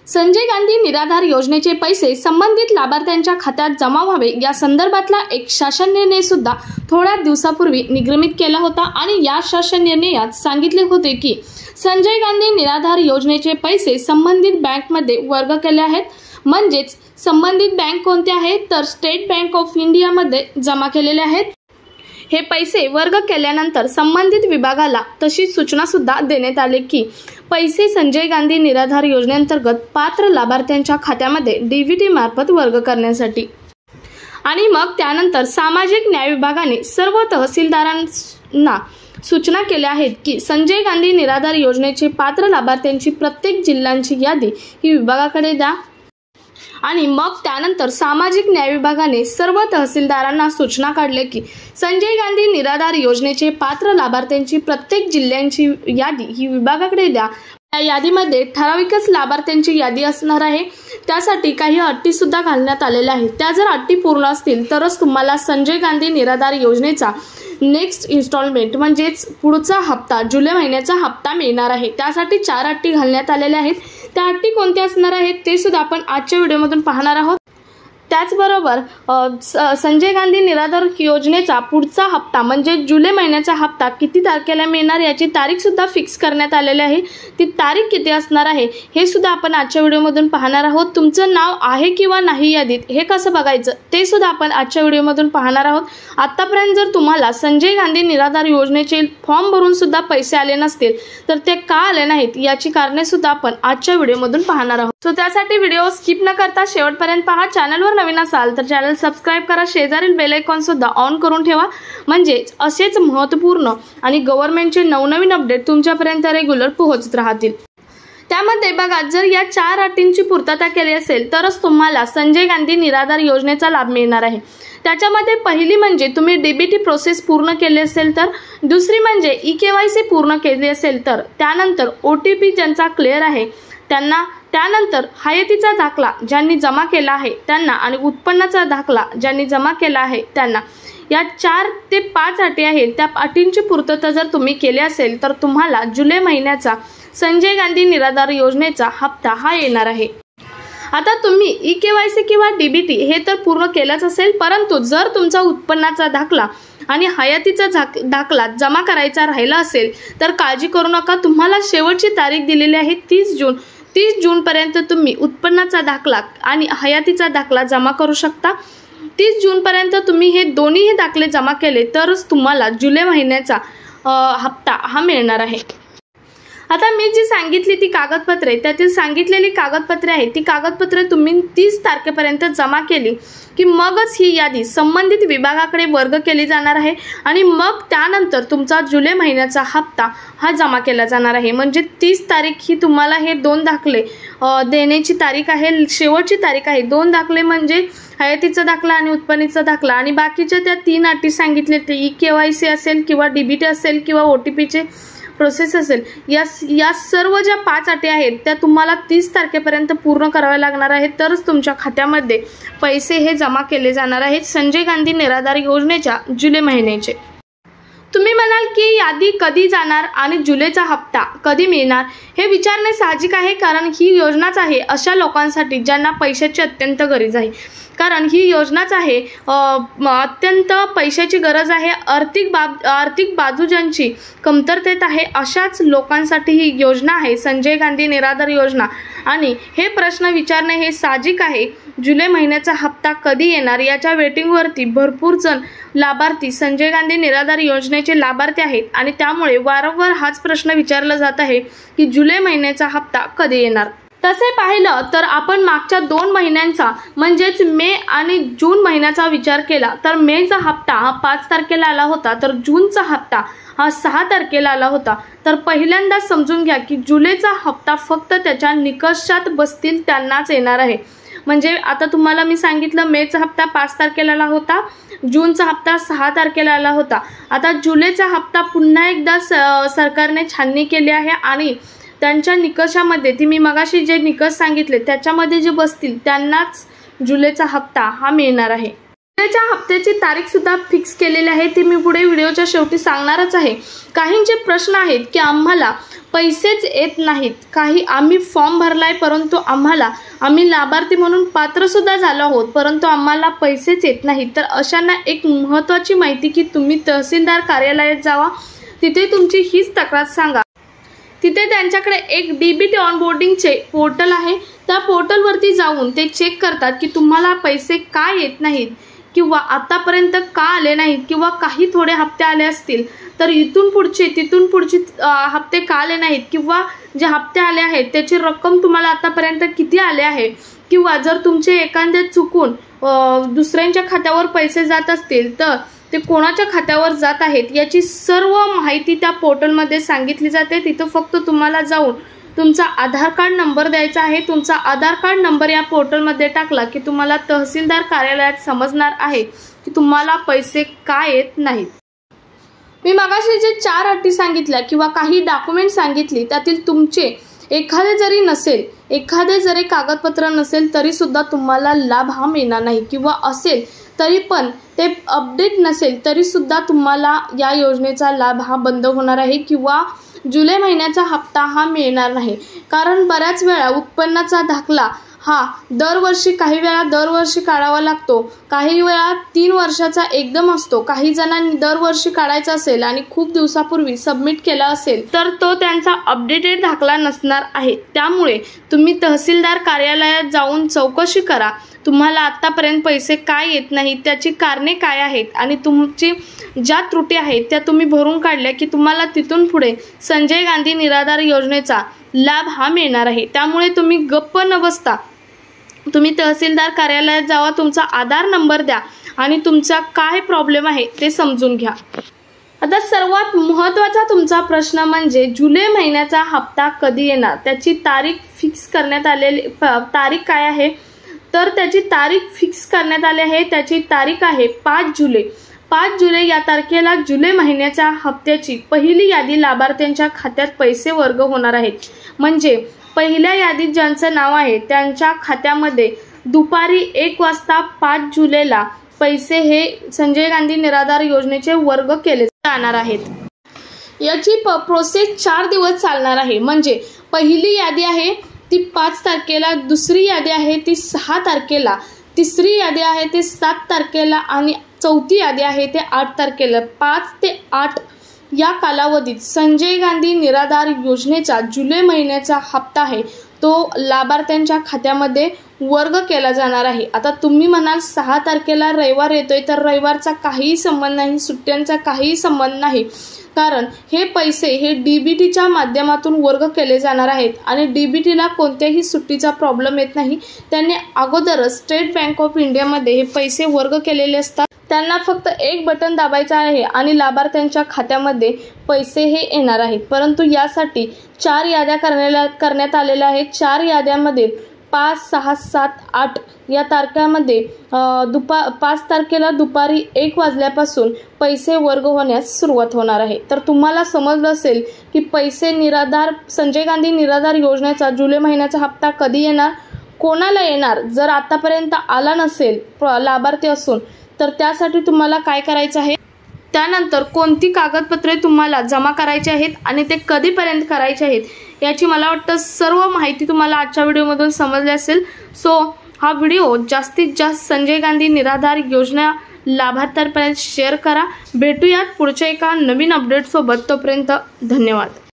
संजय गांधी निराधार योजनेचे पैसे संबंधित लाभार्थ्यांच्या खात्यात जमा व्हावे या संदर्भातला एक शासन निर्णय सुद्धा थोड्या दिवसापूर्वी निर्गमित केला होता आणि या शासन निर्णयात सांगितले होते की संजय गांधी निराधार योजनेचे पैसे संबंधित बँकमध्ये वर्ग केले आहेत। म्हणजेच संबंधित बँक कोणते आहेत तर स्टेट बँक ऑफ इंडिया मध्ये जमा केलेले आहेत। हे पैसे वर्ग केल्यानंतर संबंधित विभागाला तशी सूचना सुद्धा देण्यात आली की पैसे संजय गांधी निराधार योजनेअंतर्गत पात्र लाभार्थ्यांच्या खात्यामध्ये डीबीटी मार्फत वर्ग करण्यासाठी। आणि मग त्यानंतर सामाजिक न्याय विभागाने सर्व तहसीलदारांना सूचना केल्या आहेत की संजय गांधी निराधार योजनेचे पात्र लाभार्थ्यांची प्रत्येक जिल्ह्यांची यादी ही विभागाकडे द्या। आणि मग त्यानंतर सामाजिक न्याय विभागाने सर्व तहसीलदारांना सूचना काढल्या की संजय गांधी निराधार योजनेचे पात्र लाभार्थ्यांची प्रत्येक जिल्ह्यांची यादी ही विभागाकडे द्या। या यादीमध्ये ठराविकच लाभार्थ्यांची यादी असणार आहे। त्यासाठी काही अटी सुद्धा घालण्यात आलेल्या आहेत। त्या जर अटी पूर्ण असतील तरच तुम्हाला संजय गांधी निराधार योजनेचा नेक्स्ट इन्स्टॉलमेंट म्हणजेच पुढचा हप्ता जुलै महिन्याचा हप्ता मिळणार आहे। त्यासाठी 4 अटी घालण्यात आलेल्या आहेत। त्या अटी कोणत्या असणार आहेत ते सुद्धा आपण आजच्या व्हिडिओमधून पाहणार आहोत। त्याचबरोबर संजय गांधी निराधार योजनेचा पुढचा हप्ता म्हणजे जुलै महिन्याचा हप्ता किती तारखेला मिळणार याची तारीख सुद्धा फिक्स करण्यात आलेली आहे। ती तारीख किती असणार आहे हे सुद्धा आपण आजच्या व्हिडिओमधून पाहणार आहोत। तुमचं नाव आहे किंवा नाही यादीत हे कसं बघायचं ते सुद्धा आपण आजच्या व्हिडिओमधून पाहणार आहोत। आतापर्यंत जर तुम्हाला संजय गांधी निराधार योजनेचे फॉर्म भरून सुद्धा पैसे आले नसतील तर ते का आले नाहीत याची कारणे सुद्धा आपण आजच्या व्हिडिओमधून पाहणार आहोत। सो त्यासाठी व्हिडिओ स्किप न करता शेवटपर्यंत पहा। चॅनलवर नवीन असाल तर चॅनल सबस्क्राइब करा, शेजारील बेल आयकॉन सुद्धा ऑन करून ठेवा म्हणजे असेच महत्त्वपूर्ण आणि गव्हर्नमेंटचे नवनवीन अपडेट तुमच्यापर्यंत रेग्युलर पोहोचत राहतील। त्यामध्ये बघा जर या 4 अटींची पूर्तता केली असेल तरच तुम्हाला संजय गांधी निराधार योजनेचा लाभ मिळणार आहे। त्याच्यामध्ये पहिली म्हणजे तुम्ही डीबीटी प्रोसेस पूर्ण केली असेल तर, दुसरी म्हणजे EKYC पूर्ण केली असेल तर, त्यानंतर OTP ज्यांचा क्लिअर आहे त्यांना, त्यानंतर हयातीचा दाखला ज्यांनी जमा केला आहे त्यांना आणि उत्पन्नाचा दाखला ज्यांनी जमा केला आहे त्यांना। या 4 ते 5 अटी आहेत। त्या अटींची पूर्तता जर तुम्ही केली असेल तर तुम्हाला जुलै महिन्याचा संजय गांधी निराधार योजनेचा हप्ता हा येणार आहे। आता तुम्ही EKYC किंवा DBT हे तर पूर्ण केलंच असेल, परंतु जर तुमचा उत्पन्नाचा दाखला आणि हयातीचा दाखला जमा करायचा राहिला असेल तर काळजी करू नका। तुम्हाला शेवटची तारीख दिलेली आहे 30 जून। 30 जून पर्यंत तुम्ही उत्पन्नाचा दाखला आणि हयातीचा दाखला जमा करू शकता। 30 जून पर्यंत तुम्ही हे दोन्ही दाखले जमा केले तरच तुम्हाला जुलै महिन्याचा हप्ता हा मिळणार आहे। आता मी जी सांगितली ती कागदपत्रे, त्यातील सांगितलेली कागदपत्रे आहेत ती कागदपत्रे तुम्ही 30 तारखेपर्यंत जमा केली की मगच ही यादी संबंधित विभागाकडे वर्ग केली जाणार आहे आणि मग त्यानंतर तुमचा जुलै महिन्याचा हप्ता हा जमा केला जाणार आहे। म्हणजे 30 तारीख ही तुम्हाला हे 2 दाखले देण्याची तारीख आहे, शेवटची तारीख आहे। 2 दाखले म्हणजे हयातीचा दाखला आणि उत्पन्नाचा दाखला आणि बाकीच्या त्या 3 अटी सांगितले ते EKYC असेल किंवा DBT असेल किंवा OTPचे प्रोसेस असेल, या सर्व ज्या 5 अटी आहेत त्या तुम्हाला 30 तारखेपर्यंत पूर्ण कराव्या लागणार आहेत तरच तुमच्या खात्यामध्ये पैसे हे जमा केले जाणार आहेत संजय गांधी निराधार योजनेच्या जुलै महिन्याचे। तुम्ही म्हणाल की यादी कधी जाणार आणि जुलैचा हप्ता कधी मिळणार हे विचारणे साहजिक आहे, कारण ही योजनाच आहे अशा लोकांसाठी ज्यांना पैशाची अत्यंत गरज आहे। कारण ही योजनाच आहे अत्यंत पैशाची गरज आहे, आर्थिक बाजू ज्यांची कमतरतेत आहे अशाच लोकांसाठी ही योजना आहे संजय गांधी निराधार योजना। आणि हे प्रश्न विचारणे हे साहजिक आहे। जुलै महिन्याचा हप्ता कधी येणार याच्या वेटिंगवरती भरपूर जण लाभार्थी संजय गांधी निराधार योजनेचे लाभार्थी आहेत आणि त्यामुळे वारंवार हाच प्रश्न विचारला जात आहे की जुलै महिन्याचा हप्ता कधी येणार। तसे पाहिलं तर आपण मागच्या 2 महिन्यांचा म्हणजेच मे आणि जून महिन्याचा विचार केला तर मेचा हप्ता हा 5 तारखेला आला होता तर जूनचा हप्ता हा 6 तारखेला आला होता। तर पहिल्यांदा समजून घ्या की जुलैचा हप्ता फक्त त्याच्या निकषात बसतील त्यांनाच येणार आहे। म्हणजे आता तुम्हाला मी सांगितलं मेचा हप्ता 5 तारखेला आला होता, जूनचा हप्ता 6 तारखेला आला होता। आता जुलैचा हप्ता पुन्हा एकदा सरकारने छाननी केली आहे आणि त्यांच्या निकषामध्ये ती मी मगाशी जे निकष सांगितले त्याच्यामध्ये जे बसतील त्यांनाच जुलैचा हप्ता हा मिळणार आहे। जुलैच्या हप्त्याची तारीख सुद्धा फिक्स केलेली आहे, ती मी पुढे व्हिडिओच्या शेवटी सांगणारच आहे। काहींचे प्रश्न आहेत की आम्हाला पैसेच येत नाहीत, काही आम्ही फॉर्म भरलाय परंतु आम्ही लाभार्थी म्हणून पात्र सुद्धा झालो आहोत परंतु आम्हाला पैसेच येत नाहीत। तर अशांना एक महत्त्वाची माहिती की तुम्ही तहसीलदार कार्यालयात जावा, तिथे तुमची हीच तक्रार सांगा। तिथे त्यांच्याकडे एक डीबीटी ऑनबोर्डिंगचे पोर्टल आहे, त्या पोर्टलवरती जाऊन ते चेक करतात की तुम्हाला पैसे का येत नाहीत किंवा आतापर्यंत का आले नाहीत किंवा काही थोडे हप्ते आले असतील तर तिथून पुढचे हप्ते का आले नाहीत किंवा जे हप्ते आले आहेत त्याची रक्कम तुम्हाला आतापर्यंत किती आले आहे किंवा जर तुमचे एखाद्या चुकून दुसऱ्यांच्या खात्यावर पैसे जात असतील तर ते कोणाच्या खात्यावर जात आहेत याची सर्व माहिती त्या पोर्टलमध्ये सांगितली जाते। तिथं फक्त तुम्हाला जाऊन तुमचा आधार कार्ड नंबर द्यायचा आहे। तुमचा आधार कार्ड नंबर या पोर्टलमध्ये टाकला की तुम्हाला तहसीलदार कार्यालयात समजणार आहे की तुम्हाला पैसे का येत नाहीत। मी मगाशी जे 4 अटी सांगितल्या किंवा काही डॉक्युमेंट सांगितली त्यातील तुमचे एखादे जरी कागदपत्र नसेल तरी सुद्धा तुम्हाला लाभ हा मिळणार नाही किंवा असेल तरी पण ते अपडेट नसेल तरी सुद्धा तुम्हाला या योजनेचा लाभ हा बंद होणार आहे किंवा जुलै महिन्याचा हप्ता हा मिळणार नाही। कारण बऱ्याच वेळा उत्पन्नाचा दाखला हा काही वेळा दरवर्षी काढावा लागतो, काही वेळा 3 वर्षाचा एकदम असतो, काही जणांनी दरवर्षी काढायचा असेल आणि खूप दिवसापूर्वी सबमिट केला असेल तर तो त्यांचा अपडेटेड दाखला नसणार आहे। त्यामुळे तुम्ही तहसीलदार कार्यालयात जाऊन चौकशी करा, तुम्हाला आतापर्यंत पैसे काय येत नाहीत, त्याची कारणे काय आहेत आणि तुमची ज्या त्रुटी आहेत त्या तुम्ही भरून काढल्या की तुम्हाला तिथून पुढे संजय गांधी निराधार योजनेचा लाभ हा मिळणार आहे। त्यामुळे तुम्ही गप्प न बसता तुम्ही तहसीलदार कार्यालयात जावा, तुमचा आधार नंबर द्या आणि तुमचा काय प्रॉब्लेम आहे ते समजून घ्या। आता सर्वात महत्त्वाचा तुमचा प्रश्न म्हणजे जुलै महिन्याचा हप्ता कधी येणार, त्याची तारीख फिक्स करण्यात आलेली तारीख काय आहे तर त्याची तारीख फिक्स करण्यात आली आहे। त्याची तारीख आहे 5 जुलै। 5 जुलै या तारखेला जुलै महिन्याच्या हप्त्याची पहिली यादी लाभार्थ्यांच्या खात्यात पैसे वर्ग होणार आहेत। म्हणजे पहिल्या यादीत ज्यांचं नाव आहे त्यांच्या खात्यामध्ये दुपारी 1 वाजता 5 जुलैला पैसे हे संजय गांधी निराधार योजनेचे वर्ग केले जाणार आहेत। याची प्रोसेस 4 दिवस चालणार आहे। म्हणजे पहिली यादी आहे ती 5 तारखेला, दुसरी यादी आहे ती 6 तारखेला, तिसरी यादी आहे ती 7 तारखेला आणि चौथी यादी आहे ते 8 तारखेला। 5 ते 8 या कालावधीत संजय गांधी निराधार योजनेचा जुलै महिन्याचा हप्ता आहे तो लाभार्थ्यांच्या खात्यामध्ये वर्ग केला जाणार आहे। आता तुम्ही म्हणाल 6 तारखेला रविवार येतोय तर रविवारचा काहीही संबंध नाही, सुट्ट्यांचा काहीही संबंध नाही, कारण हे पैसे हे डीबीटीच्या माध्यमातून वर्ग केले जाणार आहेत आणि डीबीटीला कोणत्याही सुट्टीचा प्रॉब्लेम येत नाही। त्यांनी अगोदरच स्टेट बँक ऑफ इंडियामध्ये हे पैसे वर्ग केलेले असतात, त्यांना फक्त एक बटन दाबायचं आहे आणि लाभार्थ्यांच्या खात्यामध्ये पैसे हे येणार आहेत। परंतु यासाठी 4 याद्या करण्यात आलेल्या आहेत। 4 याद्यामध्ये 5, 6, 7, 8 या तारखांमध्ये 5 तारखेला दुपारी 1 वाजल्यापासून पैसे वर्ग होण्यास सुरुवात होणार आहे। तर तुम्हाला समजलं असेल की पैसे संजय गांधी निराधार योजनेचा जुलै महिन्याचा हप्ता कधी येणार, कोणाला येणार, जर आतापर्यंत आला नसेल लाभार्थी असून तर त्यासाठी तुम्हाला काय करायचं आहे, त्यानंतर कोणती कागदपत्रे तुम्हाला जमा करायची आहेत आणि ते कधीपर्यंत करायचे आहेत याची मला वाटतं सर्व माहिती तुम्हाला आजच्या व्हिडिओमधून समजली असेल। सो हा व्हिडिओ जास्तीत जास्त संजय गांधी निराधार योजना लाभार्थ्यांपर्यंत शेअर करा। भेटूयात पुढच्या एका नवीन अपडेट सोबत, तोपर्यंत धन्यवाद।